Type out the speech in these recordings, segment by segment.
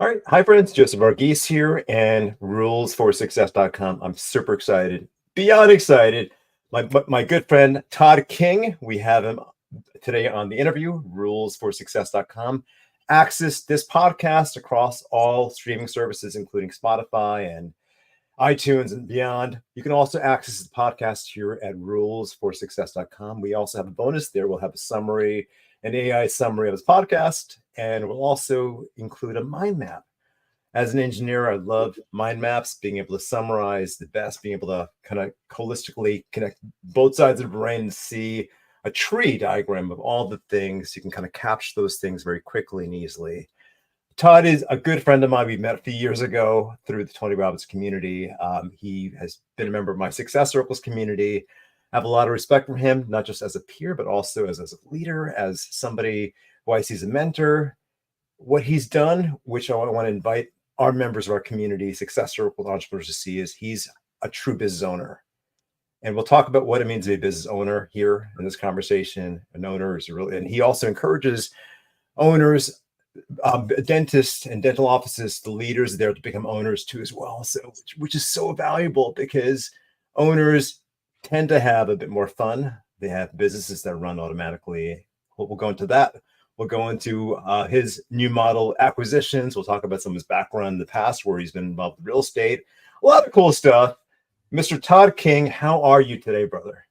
All right. Hi, friends. Joseph Varghese here and rulesforsuccess.com. I'm super excited, beyond excited. My good friend, Todd King, we have him today on the interview, rulesforsuccess.com. Access this podcast across all streaming services, including Spotify and iTunes and beyond. You can also access the podcast here at rulesforsuccess.com. We also have a bonus there. We'll have a summary, an AI summary of this podcast, and we'll also include a mind map. As an engineer, I love mind maps, being able to summarize the best, being able to kind of holistically connect both sides of the brain and see a tree diagram of all the things. You can kind of capture those things very quickly and easily. Todd is a good friend of mine. We met a few years ago through the Tony Robbins community. He has been a member of my Success Circles community. I have a lot of respect for him, not just as a peer, but also as a leader, as somebody who I see as a mentor. What he's done, which I want to invite our members of our community, Success Circles entrepreneurs, to see, is he's a true business owner. And we'll talk about what it means to be a business owner here in this conversation. An owner is really, and he also encourages owners, dentists and dental offices, the leaders there, to become owners too as well. So, which is so valuable because owners tend to have a bit more fun. They have businesses that run automatically. We'll go into that. We'll go into his new model acquisitions. We'll talk about some of his background in the past where he's been involved with real estate. A lot of cool stuff. Mr. Todd King, how are you today, brother?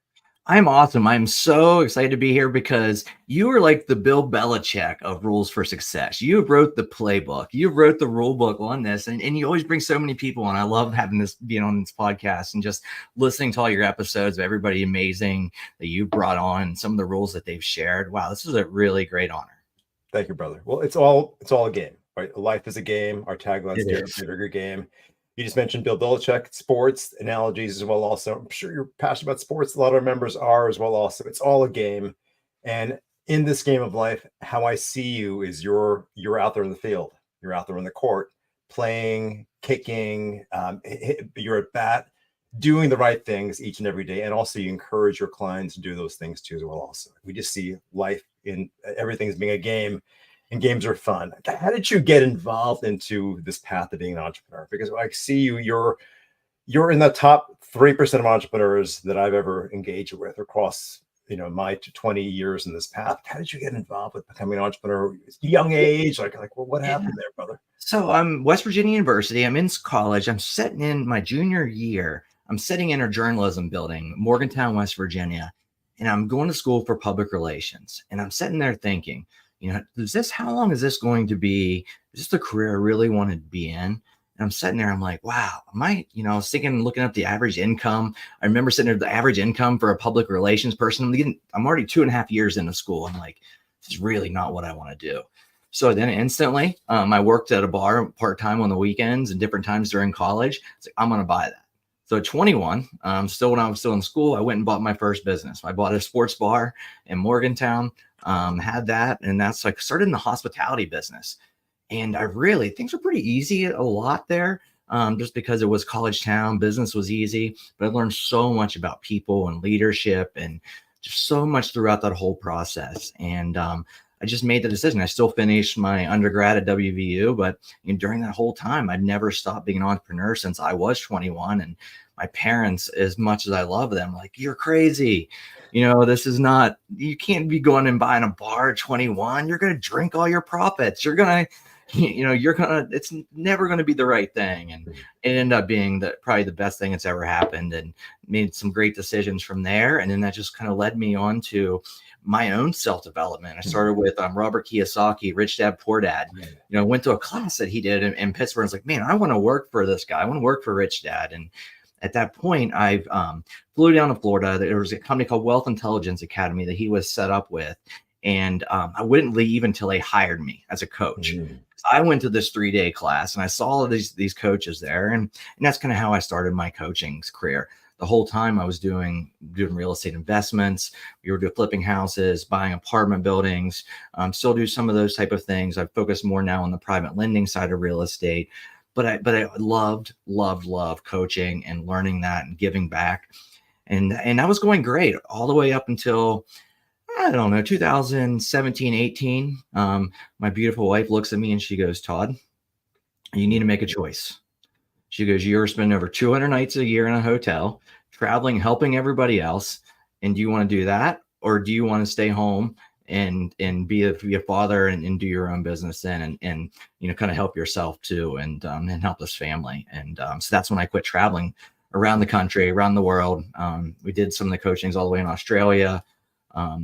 I'm awesome. I'm so excited to be here because you are like the Bill Belichick of Rules for Success. You wrote the playbook. You wrote the rule book on this, and you always bring so many people on. I love having this, being on this podcast and just listening to all your episodes of everybody amazing that you brought on and some of the rules that they've shared. Wow, this is a really great honor. Thank you, brother. Well, it's all a game, right? Life is a game. Our tagline's a bigger game. You just mentioned Bill Belichick, sports analogies as well. Also, I'm sure you're passionate about sports. A lot of our members are as well. Also, it's all a game. And in this game of life, how I see you is you're out there in the field. You're out there in the court, playing, kicking. You're at bat, doing the right things each and every day. And also, you encourage your clients to do those things too as well. Also, we just see life in everything as being a game. And games are fun. How did you get involved into this path of being an entrepreneur? Because I see you're in the top 3% of entrepreneurs that I've ever engaged with across, my 20 years in this path. How did you get involved with becoming an entrepreneur? Young age, well, what happened there, brother? So I'm West Virginia University. I'm in college. I'm sitting in my junior year. I'm sitting in a journalism building, Morgantown, West Virginia, and I'm going to school for public relations. And I'm sitting there thinking, how long is this going to be? Is this the career I really want to be in? And I'm sitting there, I'm like, wow, I was thinking, looking up the average income. I remember sitting there, the average income for a public relations person. I'm already 2.5 years into school. I'm like, this is really not what I want to do. So then instantly, I worked at a bar part-time on the weekends and different times during college. It's like, I'm going to buy that. So at 21, still when I was still in school, I went and bought my first business. I bought a sports bar in Morgantown. Had that, and that's like started in the hospitality business. And things were pretty easy a lot there, just because it was college town, business was easy, but I learned so much about people and leadership and just so much throughout that whole process. And I just made the decision. I still finished my undergrad at WVU, but during that whole time, I'd never stopped being an entrepreneur since I was 21. And my parents, as much as I love them, like, you're crazy. This is not, you can't be going and buying a bar at 21. You're going to drink all your profits. You're going to, it's never going to be the right thing. And it ended up being probably the best thing that's ever happened, and made some great decisions from there. And then that just kind of led me on to my own self-development. I started with Robert Kiyosaki, Rich Dad, Poor Dad. Went to a class that he did in Pittsburgh. I was like, man, I want to work for this guy. I want to work for Rich Dad. And at that point, I flew down to Florida. There was a company called Wealth Intelligence Academy that he was set up with. And I wouldn't leave until they hired me as a coach. I went to this 3-day class and I saw all of these coaches there. And that's kind of how I started my coaching career. The whole time I was doing real estate investments. We were doing flipping houses, buying apartment buildings, still do some of those type of things. I focus more now on the private lending side of real estate. But I loved coaching and learning that and giving back. And I was going great all the way up until, I don't know, 2017, 18. My beautiful wife looks at me and she goes, Todd, You need to make a choice. She goes, you're spending over 200 nights a year in a hotel, traveling, helping everybody else. And do you want to do that? Or do you want to stay home and be a father and do your own business then and kind of help yourself too and help this family. And so that's when I quit traveling around the country, around the world. We did some of the coachings all the way in Australia, all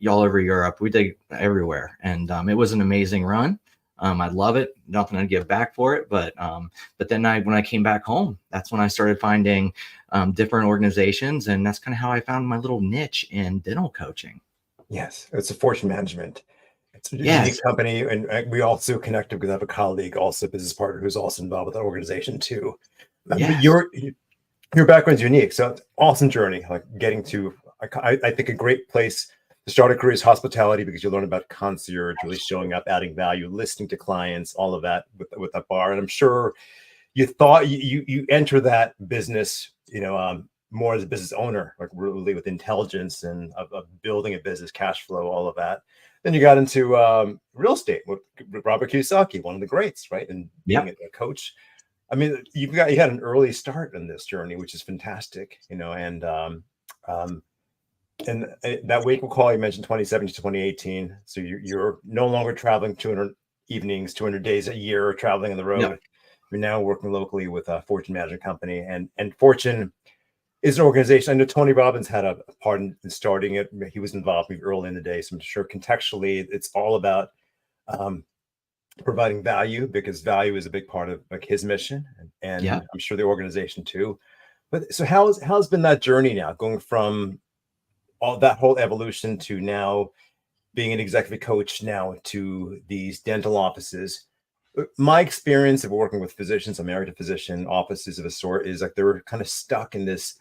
over Europe. We did everywhere. And it was an amazing run. I love it. Nothing to give back for it. But then when I came back home, that's when I started finding different organizations. And that's kind of how I found my little niche in dental coaching. Yes, it's a Fortune Management. It's a Yes. unique company, and we also connected because I have a colleague, also a business partner, who's also involved with that organization too. But Yes. your background's unique, so it's an awesome journey. Like getting to, I think a great place to start a career is hospitality, because you learn about concierge, really showing up, adding value, listening to clients, all of that with that bar. And I'm sure you thought you enter that business, more as a business owner, like really with intelligence and of building a business, cash flow, all of that. Then you got into real estate with Robert Kiyosaki, one of the greats, right? And being Yep. a coach. I mean, you had an early start in this journey, which is fantastic, and that wake call you mentioned, 2017 to 2018. So you're no longer traveling 200 evenings, 200 days a year, traveling on the road. Yep. You're now working locally with a Fortune Management Company, and Fortune is an organization. I know Tony Robbins had a part in starting it. He was involved early in the day. So I'm sure contextually it's all about providing value, because value is a big part of like his mission, and Yep. I'm sure the organization too. But so how's been that journey now, going from all that whole evolution to now being an executive coach now to these dental offices? My experience of working with physicians, I'm married to physician offices of a sort, is like they're kind of stuck in this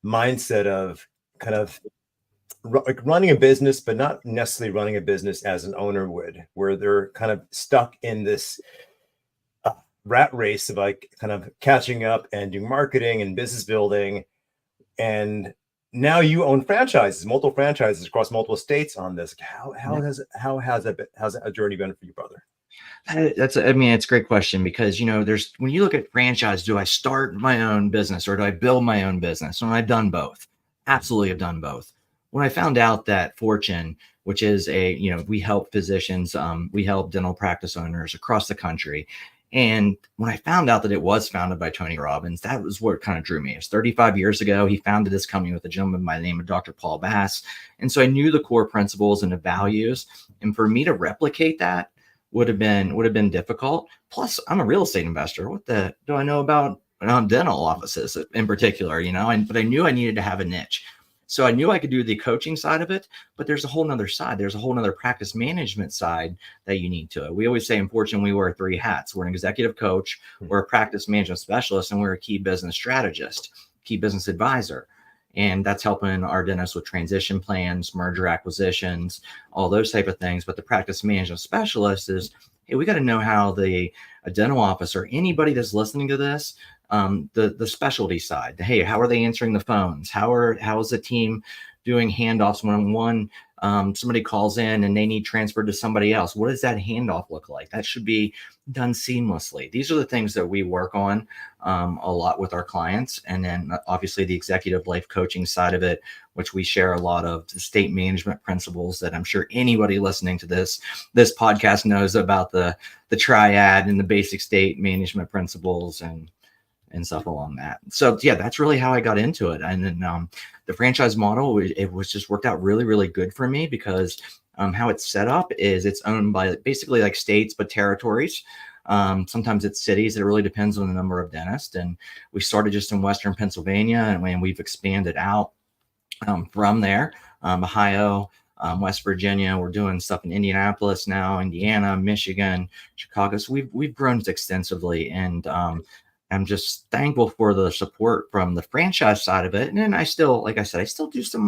mindset of kind of like running a business, but not necessarily running a business as an owner would, where they're kind of stuck in this rat race of like kind of catching up and doing marketing and business building. And now you own franchises, multiple franchises across multiple states on this. How's that journey been for you, brother? It's a great question, because, when you look at franchise, do I start my own business or do I build my own business? And I've done both. Absolutely have done both. When I found out that Fortune, which is we help physicians, we help dental practice owners across the country. And when I found out that it was founded by Tony Robbins, that was what kind of drew me. It was 35 years ago. He founded this company with a gentleman by the name of Dr. Paul Bass. And so I knew the core principles and the values. And for me to replicate that would have been difficult. Plus, I'm a real estate investor. What the do I know about dental offices in particular? But I knew I needed to have a niche. So I knew I could do the coaching side of it, but there's a whole nother side. There's a whole nother practice management side that you need to it. We always say in Fortune, we wear 3 hats. We're an executive coach, we're a practice management specialist, and we're a key business strategist, key business advisor. And that's helping our dentists with transition plans, merger acquisitions, all those type of things. But the practice management specialist is, hey, we got to know how a dental office or anybody that's listening to this, the specialty side. Hey, how are they answering the phones? How is the team doing handoffs when somebody calls in and they need transferred to somebody else? What does that handoff look like? That should be done seamlessly. These are the things that we work on a lot with our clients. And then obviously the executive life coaching side of it, which we share a lot of the state management principles that I'm sure anybody listening to this podcast knows about, the triad and the basic state management principles and stuff along that. So yeah, that's really how I got into it. And then the franchise model, it was just worked out really, really good for me, because how it's set up is it's owned by basically like states, but territories. Sometimes it's cities. It really depends on the number of dentists. And we started just in Western Pennsylvania, and we've expanded out from there. Ohio, West Virginia. We're doing stuff in Indianapolis now, Indiana, Michigan, Chicago. So we've grown extensively, and I'm just thankful for the support from the franchise side of it. And then I still, like I said, I still do some of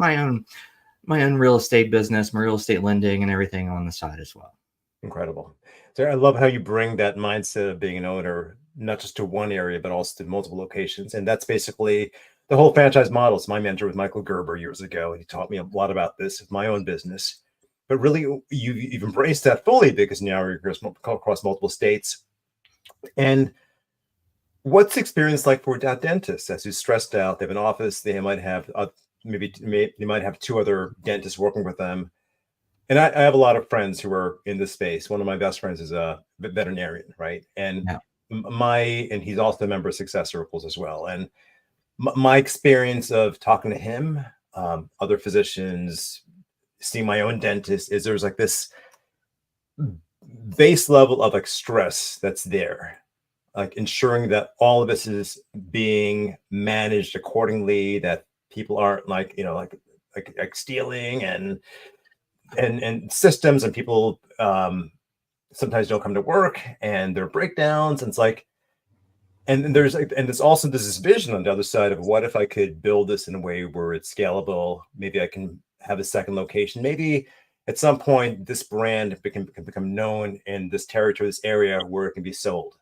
my own real estate business, my real estate lending and everything on the side as well. Incredible. So I love how you bring that mindset of being an owner, not just to one area, but also to multiple locations. And that's basically the whole franchise model. It's my mentor with Michael Gerber years ago, and he taught me a lot about this with my own business. But really, you've embraced that fully, because now you're across multiple states. And what's the experience like for that dentist as who's stressed out? They have an office. They might have they might have two other dentists working with them. And I have a lot of friends who are in this space. One of my best friends is a veterinarian, right? And Yeah. and he's also a member of Success Circles as well. And my experience of talking to him, other physicians, seeing my own dentist, is there's like this base level of like stress that's there, like ensuring that all of this is being managed accordingly, that people aren't like, like stealing and systems, and people sometimes don't come to work and there are breakdowns. And it's like, and there's also this vision on the other side of, what if I could build this in a way where it's scalable? Maybe I can have a second location. Maybe at some point this brand can become known in this territory, this area, where it can be sold,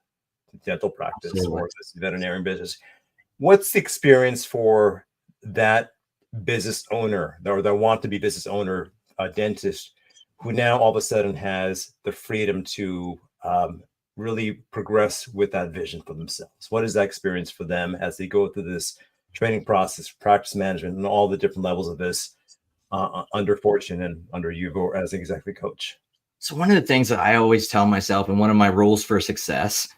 dental practice Absolutely. or this veterinarian business. What's the experience for that business owner, or that want to be business owner, dentist, who now all of a sudden has the freedom to really progress with that vision for themselves? What is that experience for them as they go through this training process, practice management, and all the different levels of this under Fortune and under you as an executive coach? So one of the things that I always tell myself, and one of my rules for success,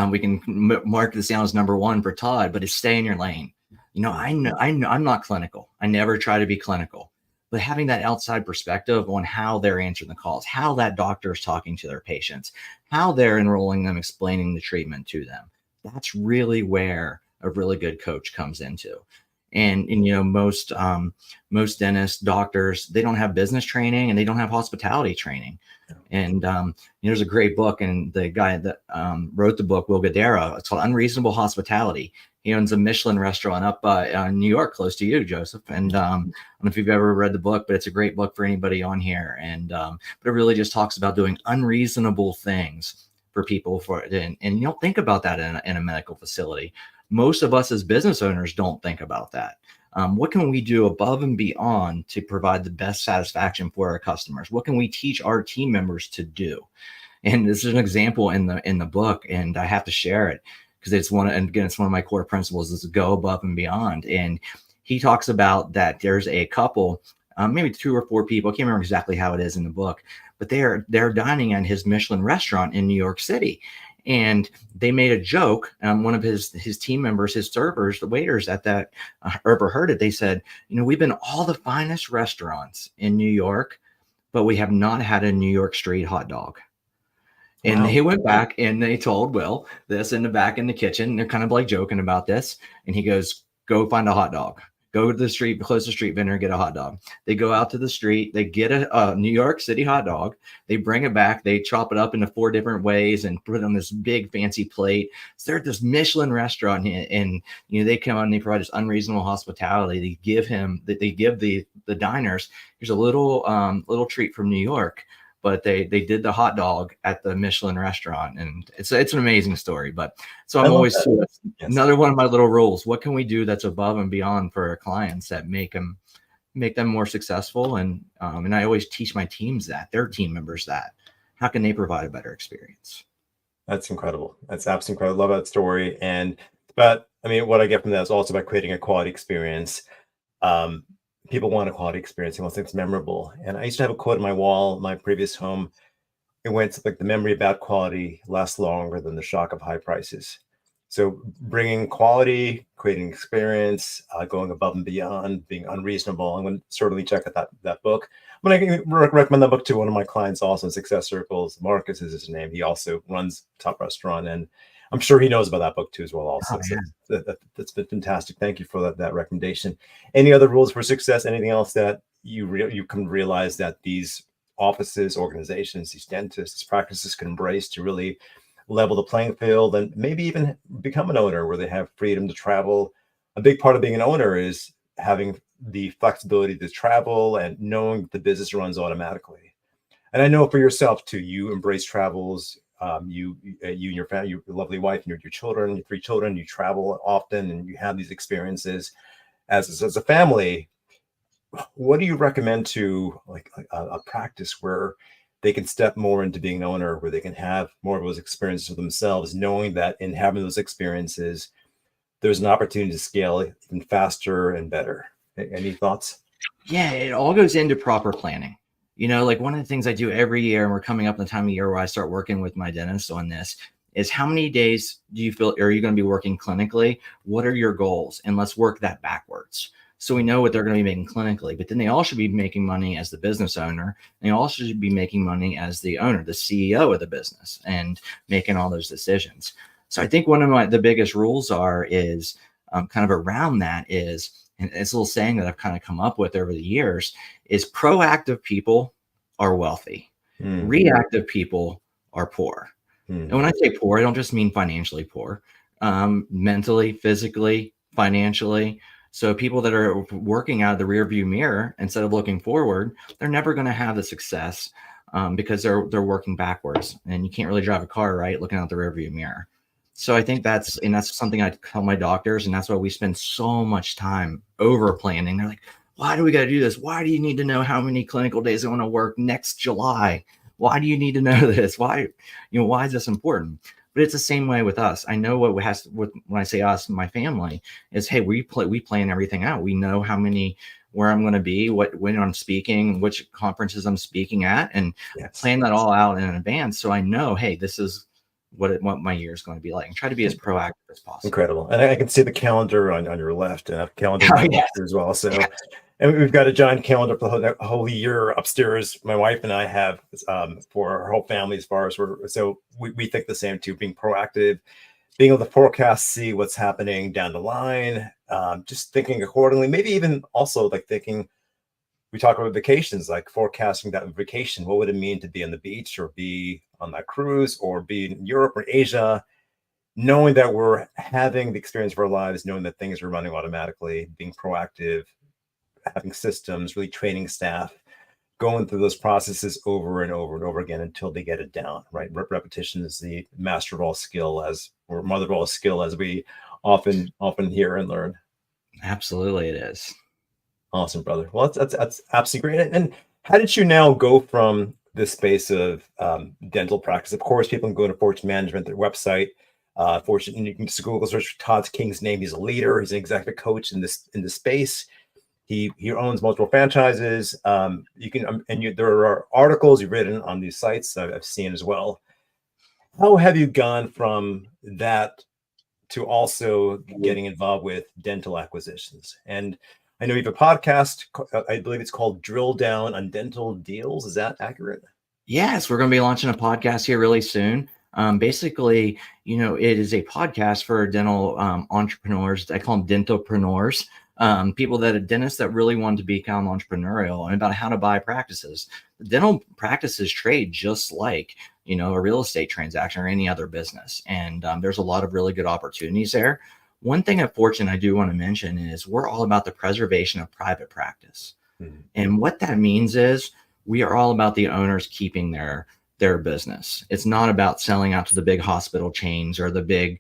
we can mark this down as number one for Todd, but is stay in your lane. I know I'm not clinical. I never try to be clinical, but having that outside perspective on how they're answering the calls, how that doctor is talking to their patients, how they're enrolling them, explaining the treatment to them. That's really where a really good coach comes into. And most dentists, doctors, they don't have business training and they don't have hospitality training. And there's a great book, and the guy that wrote the book, Will Guidara, it's called Unreasonable Hospitality. He owns a Michelin restaurant up in New York, close to you, Joseph. And I don't know if you've ever read the book, but it's a great book for anybody on here. And but it really just talks about doing unreasonable things for people. And you don't think about that in a medical facility. Most of us as business owners don't think about that. What can we do above and beyond to provide the best satisfaction for our customers? What can we teach our team members to do? And this is an example in the book, and I have to share it because it's one of my core principles, is to go above and beyond. And he talks about that there's a couple, maybe 2 or 4 people, I can't remember exactly how it is in the book, but they're dining at his Michelin restaurant in New York City. And they made a joke. One of his team members, his servers, the waiters at that overheard it. They said, we've been all the finest restaurants in New York, but we have not had a New York street hot dog. And Wow. they went back and they told Will this in the back in the kitchen. They're kind of like joking about this. And he goes, go find a hot dog. Go to the street, closest street vendor, get a hot dog. They go out to the street, they get a New York City hot dog, they bring it back, they chop it up into 4 different ways and put it on this big fancy plate. So they're at this Michelin restaurant, and they come on and they provide this unreasonable hospitality. They give the diners, here's a little treat from New York. But they did the hot dog at the Michelin restaurant, and it's an amazing story. But so I'm always Yes. another one of my little rules. What can we do that's above and beyond for our clients that make them more successful? And I always teach my teams their team members that. How can they provide a better experience? That's incredible. That's absolutely incredible. Love that story. But I mean, what I get from that is also about creating a quality experience. People want a quality experience. They want things memorable. And I used to have a quote on my wall, my previous home. It went like, the memory about quality lasts longer than the shock of high prices. So bringing quality, creating experience, going above and beyond, being unreasonable. I'm going to certainly check out that book. I'm going to recommend that book to one of my clients also in Success Circles. Marcus is his name. He also runs Top Restaurant, and I'm sure he knows about that book too as well also. Oh, yeah. So that's been fantastic. Thank you for that recommendation. Any other rules for success? Anything else that you can realize that these offices, organizations, these dentists, these practices can embrace to really level the playing field and maybe even become an owner where they have freedom to travel? A big part of being an owner is having the flexibility to travel and knowing that the business runs automatically. And I know for yourself too, you embrace travels. You and your family, your lovely wife, and your children, your 3 children, you travel often and you have these experiences as a family. What do you recommend to like a practice where they can step more into being an owner, where they can have more of those experiences for themselves, knowing that in having those experiences, there's an opportunity to scale even faster and better. Any thoughts? Yeah, it all goes into proper planning. Like one of the things I do every year, and we're coming up in the time of year where I start working with my dentist on this, is how many days do you feel are you going to be working clinically? What are your goals? And let's work that backwards. So we know what they're going to be making clinically, but then they all should be making money as the business owner. They also should be making money as the owner, the CEO of the business, and making all those decisions. So I think one of the biggest rules is kind of around that is, and it's a little saying that I've kind of come up with over the years, is proactive people are wealthy. Reactive people are poor. And when I say poor, I don't just mean financially poor, mentally, physically, financially. So people that are working out of the rearview mirror instead of looking forward, they're never going to have the success because they're working backwards, and you can't really drive a car right looking out the rearview mirror. So I think that's something I tell my doctors, and that's why we spend so much time over planning. They're like, why do we got to do this? Why do you need to know how many clinical days I want to work next July? Why do you need to know this? Why is this important? But it's the same way with us. I know when I say us, my family is, hey, we plan everything out. We know where I'm going to be, when I'm speaking, which conferences I'm speaking at, and plan that all out in advance. So I know, hey, this is what my year is going to be like, and try to be as proactive as possible. Incredible. And I can see the calendar on your left, and I have a calendar on my left as well. So, and we've got a giant calendar for the whole year upstairs. My wife and I have for our whole family, as far as we think the same too, being proactive, being able to forecast, see what's happening down the line, just thinking accordingly, maybe even also like thinking, we talk about vacations, like forecasting that vacation. What would it mean to be on the beach, or be on that cruise, or be in Europe or Asia, knowing that we're having the experience of our lives, knowing that things are running automatically, being proactive, having systems, really training staff, going through those processes over and over and over again until they get it down, right? Repetition is the master of all skill, or mother of all skill, as we often hear and learn. Absolutely, it is. Awesome, brother. Well, that's absolutely great. And how did you now go from this space of dental practice? Of course, people can go to Fortune Management, their website. Fortune, you can just Google search Todd King's name. He's a leader. He's an executive coach in this space. He owns multiple franchises. There are articles you've written on these sites I've seen as well. How have you gone from that to also getting involved with dental acquisitions? And I know you have a podcast. I believe it's called Drill Down on Dental Deals. Is that accurate? Yes, we're going to be launching a podcast here really soon. Basically, it is a podcast for dental entrepreneurs. I call them dentopreneurs. People that are dentists that really want to become entrepreneurial, and about how to buy practices. Dental practices trade just like, a real estate transaction or any other business. And there's a lot of really good opportunities there. One thing at Fortune I do want to mention is we're all about the preservation of private practice. Mm-hmm. And what that means is we are all about the owners keeping their business. It's not about selling out to the big hospital chains or the big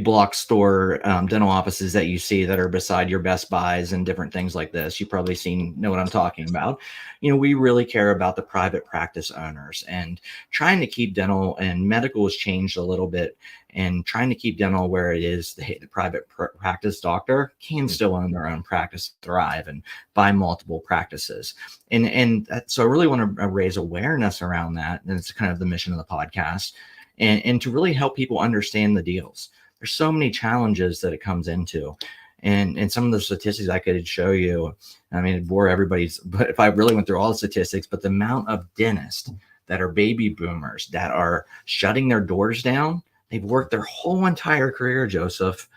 block store dental offices that you see that are beside your Best Buys and different things like this. You probably know what I'm talking about. We really care about the private practice owners, and trying to keep dental, and medical has changed a little bit, and trying to keep dental where it is the private practice doctor can still own their own practice, thrive, and buy multiple practices. And so I really want to raise awareness around that. And it's kind of the mission of the podcast, and to really help people understand the deals. There's so many challenges that it comes into, and some of the statistics I could show you. I mean, it'd bore everybody's, but if I really went through all the statistics, but the amount of dentists that are baby boomers that are shutting their doors down, they've worked their whole entire career, Joseph.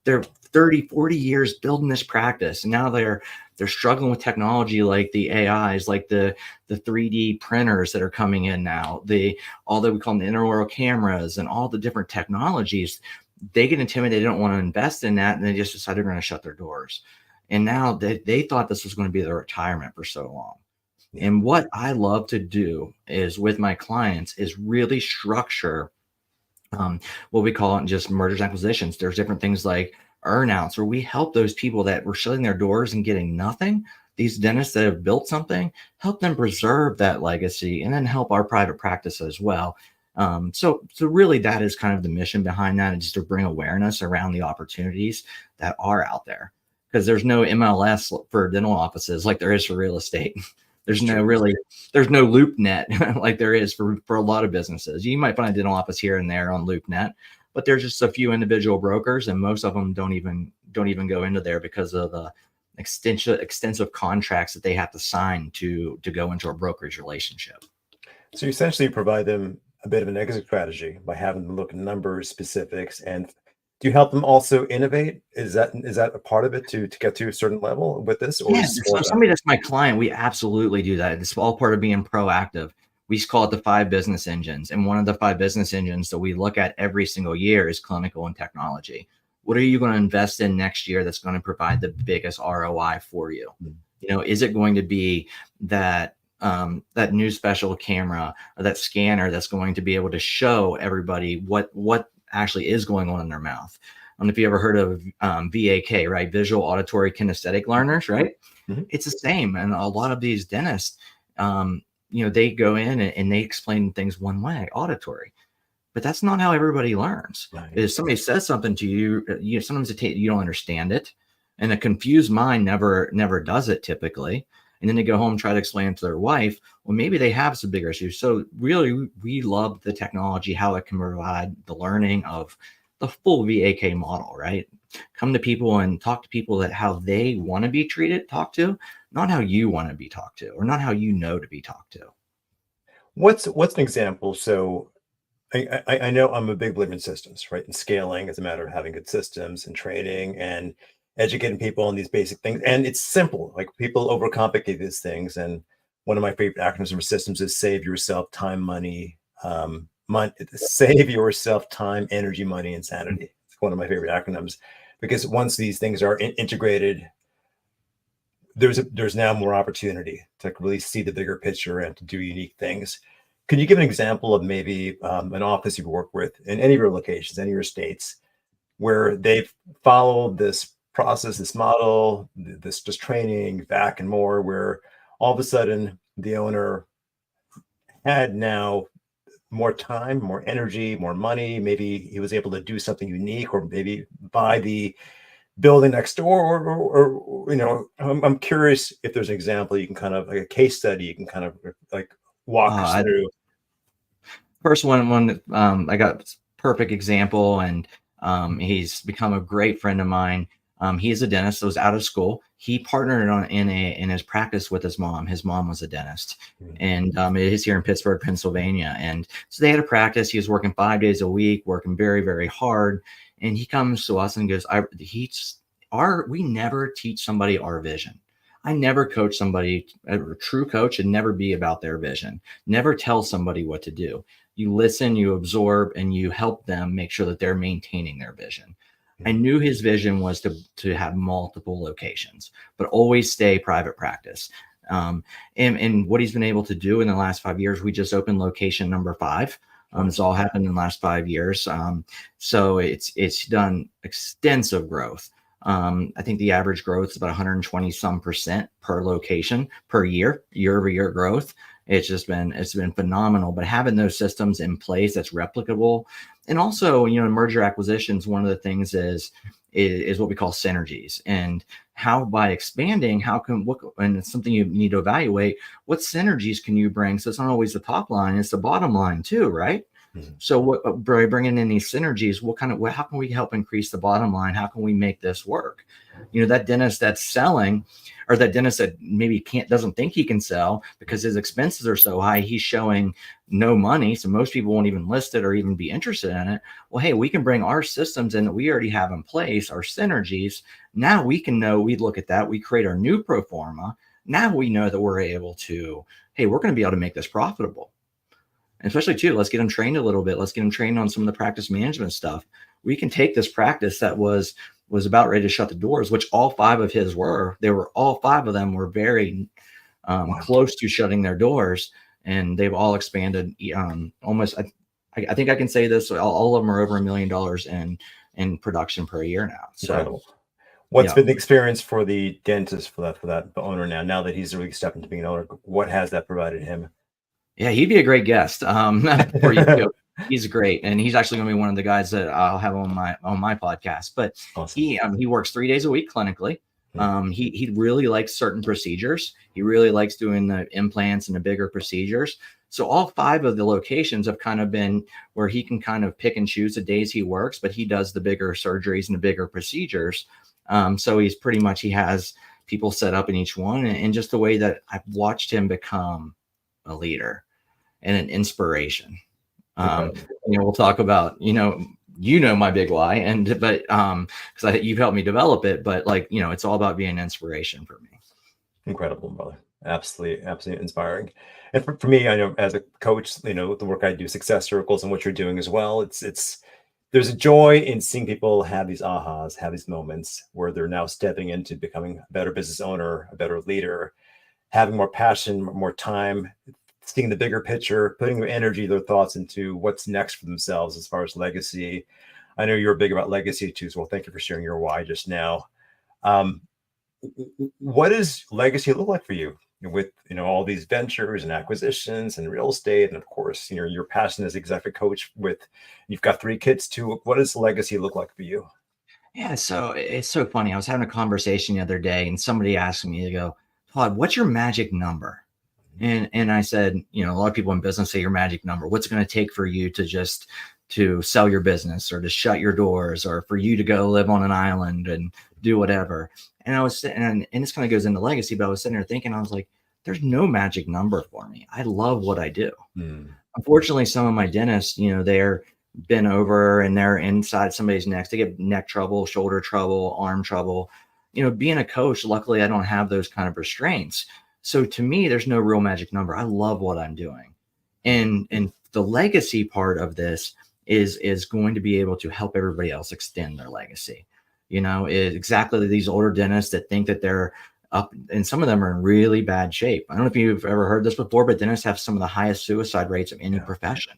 They're 30, 40 years building this practice, and now they're struggling with technology like the AIs, like the 3D printers that are coming in now, all that we call the intraoral cameras and all the different technologies. They get intimidated, they don't want to invest in that, and they just decide they're going to shut their doors. And now they thought this was going to be their retirement for so long. Yeah. And what I love to do is with my clients is really structure what we call it just mergers and acquisitions. There's different things like earnouts, where we help those people that were shutting their doors and getting nothing. these dentists that have built something, help them preserve that legacy, and then help our private practice as well. So really that is kind of the mission behind that, and just to bring awareness around the opportunities that are out there, because there's no MLS for dental offices like there is for real estate. There's no LoopNet like there is for a lot of businesses. You might find a dental office here and there on LoopNet, but there's just a few individual brokers, and most of them don't even go into there because of the extensive contracts that they have to sign to go into a brokerage relationship. So you essentially provide them a bit of an exit strategy by having them look at numbers, specifics, and do you help them also innovate? Is that a part of it to get to a certain level with this? Or Yes. So somebody that's my client, we absolutely do that. It's all part of being proactive. We call it the 5 business engines. And one of the 5 business engines that we look at every single year is clinical and technology. What are you going to invest in next year that's going to provide the biggest ROI for you? You know, is it going to be that new special camera or that scanner that's going to be able to show everybody what actually is going on in their mouth? I don't know if you ever heard of VAK, right? Visual, auditory, kinesthetic learners, right? Mm-hmm. It's the same. And a lot of these dentists, they go in and they explain things one way, auditory. But that's not how everybody learns. Right. If somebody says something to you, sometimes you don't understand it. And a confused mind never does it typically. And then they go home and try to explain it to their wife. Well, maybe they have some bigger issues. So really, we love the technology, how it can provide the learning of the full VAK model, right? Come to people and talk to people that how they want to be treated, talked to, not how you want to be talked to, or not how you know to be talked to. What's an example? So I know I'm a big believer in systems, right? And scaling is a matter of having good systems and training and educating people on these basic things. And it's simple. Like, people overcomplicate these things. And one of my favorite acronyms for systems is save yourself time, money, save yourself time, energy, money, and sanity. It's one of my favorite acronyms, because once these things are integrated, there's now more opportunity to really see the bigger picture and to do unique things. Can you give an example of maybe an office you've worked with in any of your locations, any of your states, where they've followed this process, this model, this just training back and more, where all of a sudden the owner had now more time, more energy, more money. Maybe he was able to do something unique, or maybe buy the building next door, or I'm curious if there's an example you can kind of, like a case study, you can kind of like walk us through. First one, I got perfect example, and he's become a great friend of mine. He is a dentist that was out of school. He partnered in his practice with his mom. His mom was a dentist, and it is here in Pittsburgh, Pennsylvania. And so they had a practice. He was working 5 days a week, working very, very hard. And he comes to us and goes, we never teach somebody our vision. I never coach somebody. A true coach should never be about their vision. Never tell somebody what to do. You listen, you absorb, and you help them make sure that they're maintaining their vision. I knew his vision was to have multiple locations, but always stay private practice. And what he's been able to do in the last 5 years, we just opened location number 5. It's all happened in the last 5 years. So it's done extensive growth. I think the average growth is about 120% per location per year-over-year growth. It's been phenomenal. But having those systems in place that's replicable, and also, in merger acquisitions, one of the things is what we call synergies, and how by expanding, and it's something you need to evaluate, what synergies can you bring? So it's not always the top line, it's the bottom line too, right? Mm-hmm. So by bringing in these synergies, how can we help increase the bottom line? How can we make this work? That dentist that's selling, or that dentist that maybe doesn't think he can sell because his expenses are so high, he's showing no money. So most people won't even list it or even be interested in it. Well, hey, we can bring our systems in that we already have in place, our synergies. Now we look at that, we create our new pro forma. Now we know that we're able to, hey, we're going to be able to make this profitable. And especially too, let's get them trained a little bit. Let's get them trained on some of the practice management stuff. We can take this practice that was about ready to shut the doors, which all 5 of his were. All 5 of them were very close to shutting their doors, and they've all expanded. Almost, I think I can say this: all of them are over $1 million in production per year now. So, What's Yeah. been the experience for the dentist for that owner now that he's really stepped into being an owner? What has that provided him? Yeah, he'd be a great guest. Before you go, he's great, and he's actually going to be one of the guys that I'll have on my podcast. But Awesome. he works 3 days a week clinically. He really likes certain procedures. He really likes doing the implants and the bigger procedures. So all 5 of the locations have kind of been where he can kind of pick and choose the days he works, but he does the bigger surgeries and the bigger procedures. So he has people set up in each one, and just the way that I've watched him become a leader and an inspiration. We'll talk about, my big why, but because you've helped me develop it, but it's all about being an inspiration for me. Incredible, brother. Absolutely inspiring. And for me, I know as a coach, the work I do, success circles, and what you're doing as well, there's a joy in seeing people have these ahas, have these moments where they're now stepping into becoming a better business owner, a better leader, having more passion, more time, seeing the bigger picture, putting their energy, their thoughts into what's next for themselves as far as legacy. I know you're big about legacy too, so thank you for sharing your why just now. What does legacy look like for you with all these ventures and acquisitions and real estate, and of course your passion as executive coach you've got 3 kids too? What does legacy look like for you? Yeah, so it's so funny. I was having a conversation the other day, and somebody asked me, to go, Todd, what's your magic number? And I said, a lot of people in business say your magic number. What's it going to take for you to sell your business, or to shut your doors, or for you to go live on an island and do whatever? And I was sitting, and this kind of goes into legacy, but I was sitting there thinking, I was like, there's no magic number for me. I love what I do. Unfortunately, some of my dentists, they're bent over and they're inside somebody's neck. They get neck trouble, shoulder trouble, arm trouble. Being a coach, luckily I don't have those kind of restraints. So to me, there's no real magic number. I love what I'm doing. And the legacy part of this is going to be able to help everybody else extend their legacy. Exactly these older dentists that think that they're up, and some of them are in really bad shape. I don't know if you've ever heard this before, but dentists have some of the highest suicide rates of any profession.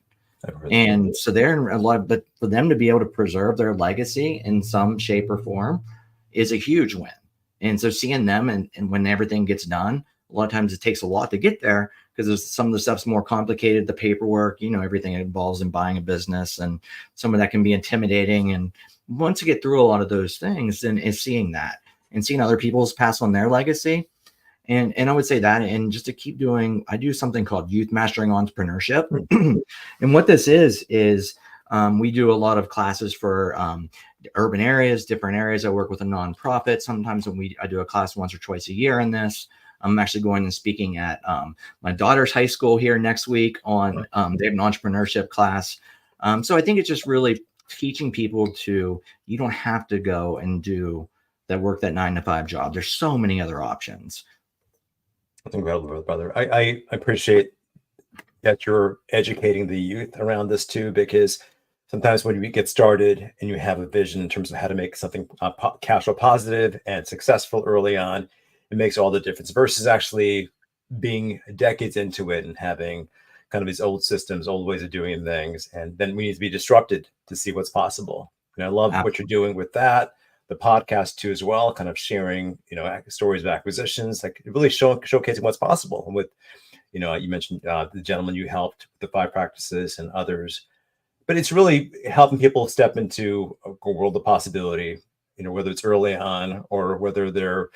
And so they're in a lot, but for them to be able to preserve their legacy in some shape or form is a huge win. And so seeing them and when everything gets done, a lot of times it takes a lot to get there, because some of the stuff's more complicated, the paperwork, everything involves in buying a business, and some of that can be intimidating. And once you get through a lot of those things, then is seeing that and seeing other people's pass on their legacy. And I would say that, and just to keep doing, I do something called Youth Mastering Entrepreneurship. And what this is we do a lot of classes for urban areas, different areas. I work with a nonprofit. Sometimes I do a class once or twice a year in this. I'm actually going and speaking at my daughter's high school here next week on, they have an entrepreneurship class. So I think it's just really teaching people you don't have to go and do that 9-to-5 job. There's so many other options. That's incredible, brother. I appreciate that you're educating the youth around this too, because sometimes when you get started and you have a vision in terms of how to make something cash flow positive and successful early on, it makes all the difference versus actually being decades into it and having kind of these old systems, old ways of doing things. And then we need to be disrupted to see what's possible. And I love what you're doing with that. The podcast too, as well, kind of sharing, stories of acquisitions, like really showcasing what's possible. And with, you mentioned the gentleman you helped with the 5 practices and others, but it's really helping people step into a world of possibility, whether it's early on or whether they're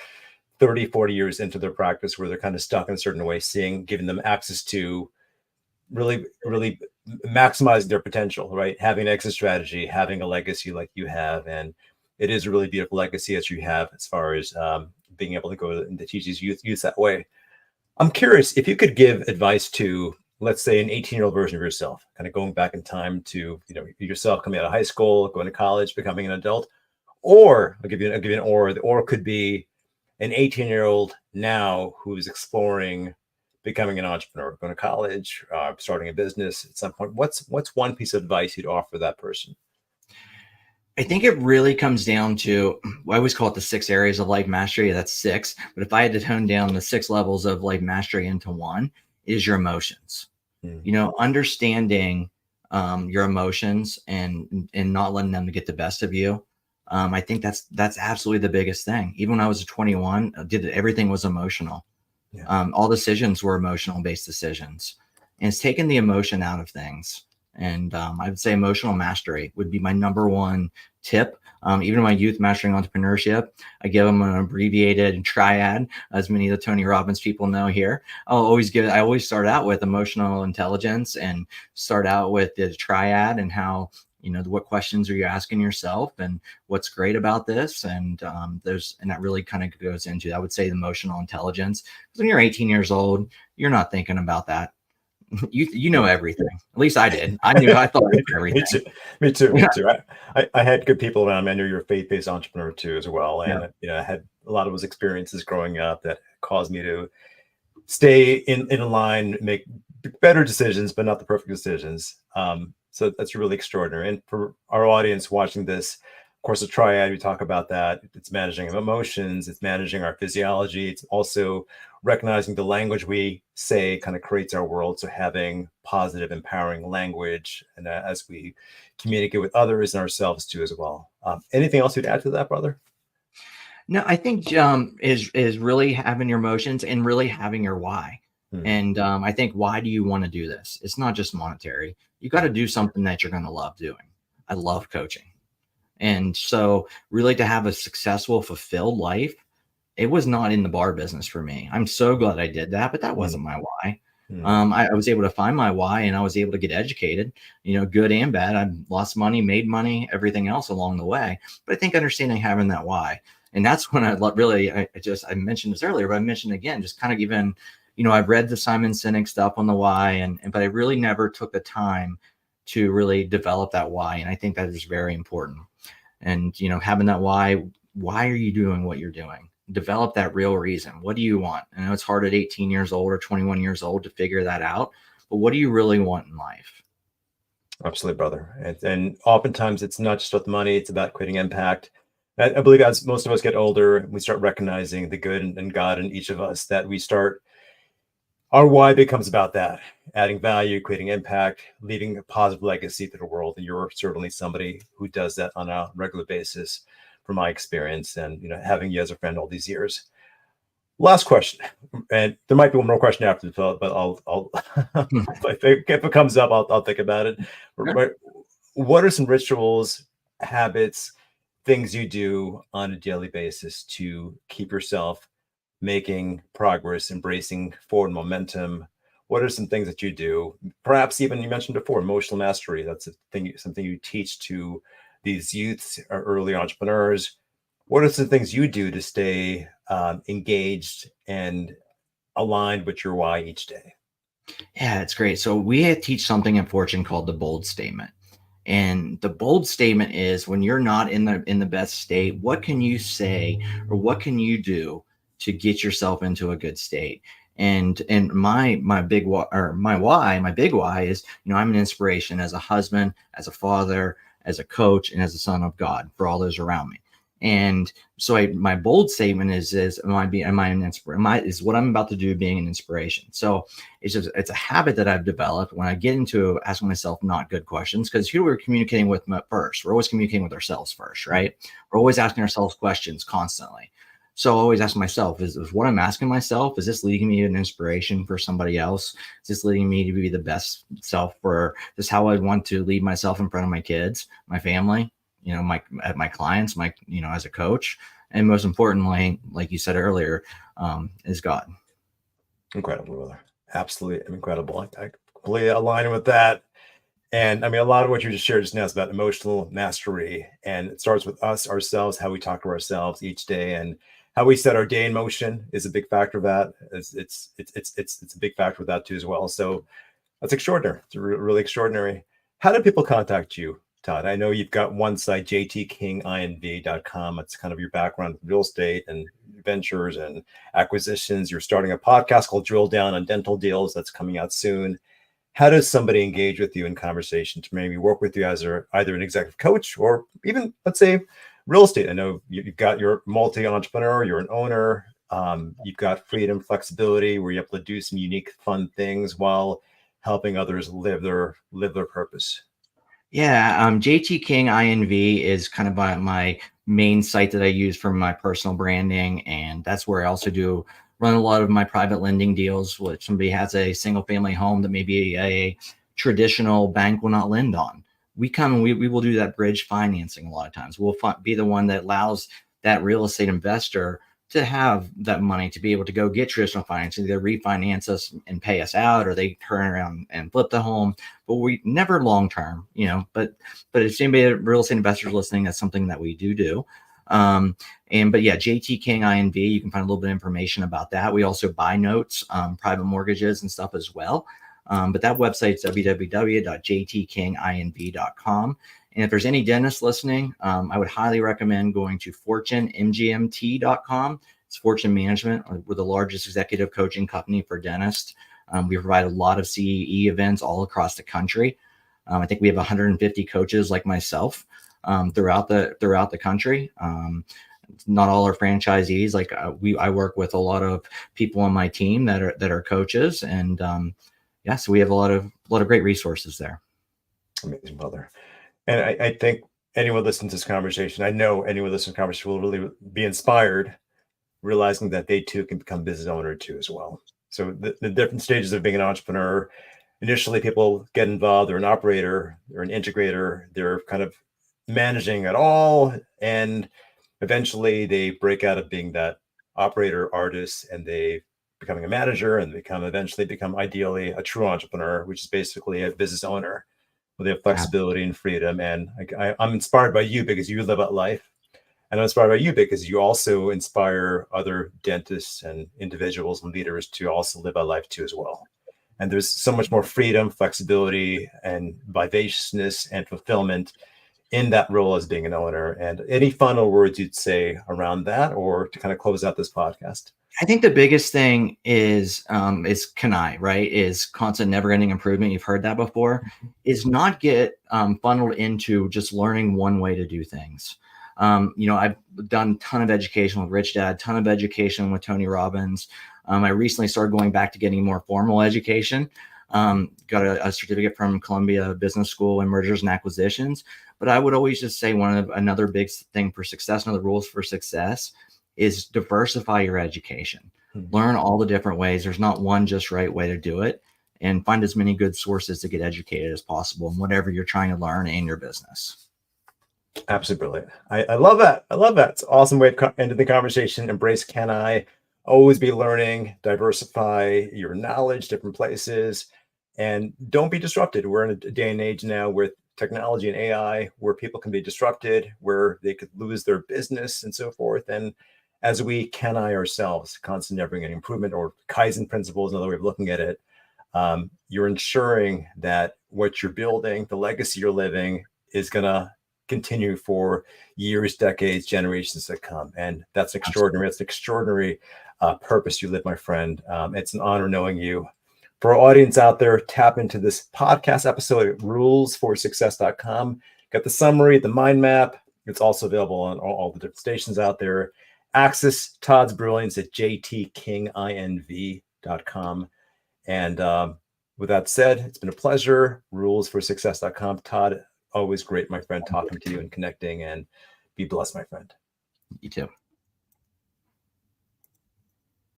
30, 40 years into their practice where they're kind of stuck in a certain way, giving them access to really, really maximizing their potential, right? Having an exit strategy, having a legacy like you have. And it is a really beautiful legacy as you have as far as being able to go and to teach these youth that way. I'm curious if you could give advice to, let's say, an 18-year-old version of yourself, kind of going back in time to, yourself coming out of high school, going to college, becoming an adult, or I'll give you an or. The or could be an 18-year-old now who's exploring becoming an entrepreneur, going to college, starting a business at some point. What's one piece of advice you'd offer that person? I think it really comes down to, I always call it the 6 areas of life mastery. That's 6. But if I had to tone down the 6 levels of life mastery into one, is your emotions. Understanding your emotions and not letting them get the best of you. I think that's absolutely the biggest thing. Even when I was 21, everything was emotional. Yeah. All decisions were emotional based decisions, and it's taken the emotion out of things. And I would say emotional mastery would be my number one tip. Even in my youth mastering entrepreneurship, I give them an abbreviated triad, as many of the Tony Robbins people know here. I always start out with emotional intelligence and start out with the triad and how, what questions are you asking yourself and what's great about this. And and that really kind of goes into, I would say, the emotional intelligence. Because when you're 18 years old, you're not thinking about that. You know everything. At least I did. I thought I knew everything. Me too. Me Yeah. too. I had good people around me. I know you're a faith-based entrepreneur too, as well. Yeah. And I had a lot of those experiences growing up that caused me to stay in line, make better decisions, but not the perfect decisions. So that's really extraordinary. And for our audience watching this, of course, the triad, we talk about that. It's managing emotions, it's managing our physiology. It's also recognizing the language we say kind of creates our world. So having positive, empowering language, and as we communicate with others and ourselves too, as well. Anything else you'd add to that, brother? No, I think is really having your emotions and really having your why. Hmm. And I think, why do you want to do this? It's not just monetary. You got to do something that you're going to love doing. I love coaching. And so really to have a successful, fulfilled life, it was not in the bar business for me. I'm so glad I did that, but that wasn't my why. Hmm. I was able to find my why, and I was able to get educated, good and bad. I lost money, made money, everything else along the way. But I think understanding having that why, and that's when I mentioned this earlier, but I mentioned again, just kind of even, I've read the Simon Sinek stuff on the why, but I really never took the time to really develop that why. And I think that is very important. And, having that why are you doing what you're doing? Develop that real reason. What do you want? I know it's hard at 18 years old or 21 years old to figure that out, but what do you really want in life? Absolutely, brother. And oftentimes it's not just about the money, it's about creating impact. I believe as most of us get older, we start recognizing the good and God in each of us, that our why becomes about that, adding value, creating impact, leaving a positive legacy to the world. And you're certainly somebody who does that on a regular basis, from my experience and having you as a friend all these years. Last question, and there might be one more question after the, but I'll if it comes up, I'll think about it. Sure. What are some rituals, habits, things you do on a daily basis to keep yourself making progress, embracing forward momentum? What are some things that you do? Perhaps even you mentioned before, emotional mastery. That's a thing, something you teach to these youths or early entrepreneurs. What are some things you do to stay engaged and aligned with your why each day? Yeah, it's great. So we teach something in Fortune called the bold statement. And the bold statement is, when you're not in the best state, what can you say or what can you do to get yourself into a good state? And my big why, or my big why is, I'm an inspiration as a husband, as a father, as a coach, and as a son of God for all those around me. And so my bold statement is is what I'm about to do being an inspiration. So it's a habit that I've developed when I get into asking myself not good questions, because who we're communicating with first. We're always communicating with ourselves first, right? We're always asking ourselves questions constantly. So I always ask myself, is what I'm asking myself, is this leading me to an inspiration for somebody else? Is this leading me to be the best self for this, how I want to lead myself in front of my kids, my family, my clients, as a coach, and most importantly, like you said earlier, is God. Incredible, brother. Absolutely incredible. I completely align with that. And I mean, a lot of what you just shared just now is about emotional mastery. And it starts with us, ourselves, how we talk to ourselves each day, and how we set our day in motion is a big factor of that. It's a big factor of that too as well. So that's extraordinary. It's really extraordinary. How do people contact you, Todd? I know you've got one site, jtkinginv.com. It's kind of your background in real estate and ventures and acquisitions. You're starting a podcast called Drill Down on Dental Deals that's coming out soon. How does somebody engage with you in conversation to maybe work with you as either an executive coach or even, let's say, real estate? I know you've got your multi-entrepreneur, you're an owner, you've got freedom, flexibility, where you're able to do some unique, fun things while helping others live their purpose. Yeah, JT King INV is kind of my main site that I use for my personal branding, and that's where I also do run a lot of my private lending deals. Which somebody has a single family home that maybe a traditional bank will not lend on. We come and we will do that bridge financing a lot of times. We'll be the one that allows that real estate investor to have that money to be able to go get traditional financing, either refinance us and pay us out, or they turn around and flip the home. But we never long term, but if anybody real estate investors listening, that's something that we do. But yeah, JT King INV, you can find a little bit of information about that. We also buy notes, private mortgages and stuff as well. But that website's www.jtkinginv.com. And if there's any dentists listening, I would highly recommend going to fortunemgmt.com. It's Fortune Management. We're the largest executive coaching company for dentists. We provide a lot of CEE events all across the country. I think we have 150 coaches like myself throughout the country. Not all are franchisees. I work with a lot of people on my team that are coaches, and so we have a lot of great resources there. Amazing, brother. And I think anyone listening to this conversation, I know anyone listening to this conversation will really be inspired, realizing that they too can become business owner too as well. So the different stages of being an entrepreneur, initially people get involved, they're an operator, they're an integrator, they're kind of managing it all. And eventually they break out of being that operator artist and they becoming a manager, and eventually become ideally a true entrepreneur, which is basically a business owner. They have flexibility and freedom. And I'm inspired by you because you live that life. And I'm inspired by you because you also inspire other dentists and individuals and leaders to also live that life too as well. And there's so much more freedom, flexibility, and vivaciousness and fulfillment in that role as being an owner. And any final words you'd say around that, or to kind of close out this podcast? I think the biggest thing is CANI, right? Is constant never-ending improvement. You've heard that before. Is not get funneled into just learning one way to do things. I've done a ton of education with Rich Dad, ton of education with Tony Robbins. I recently started going back to getting more formal education. Got a certificate from Columbia Business School in mergers and acquisitions. But I would always just say another big thing for success, another rules for success, is diversify your education. Learn all the different ways. There's not one just right way to do it, and find as many good sources to get educated as possible in whatever you're trying to learn in your business. Absolutely brilliant. I love that. I love that. It's an awesome way to end the conversation. Embrace CANI. Always be learning, diversify your knowledge, different places, and don't be disrupted. We're in a day and age now with technology and AI where people can be disrupted, where they could lose their business and so forth. And as we CANI ourselves, constant never-ending improvement, or Kaizen principles, another way of looking at it, you're ensuring that what you're building, the legacy you're living, is going to continue for years, decades, generations to come. And that's extraordinary. That's an extraordinary purpose you live, my friend. It's an honor knowing you. For our audience out there, tap into this podcast episode at rulesforsuccess.com. Got the summary, the mind map. It's also available on all the different stations out there. Access Todd's brilliance at jtkinginv.com. And with that said, it's been a pleasure. Rulesforsuccess.com. Todd, always great, my friend, talking to you and connecting, and be blessed, my friend. You too.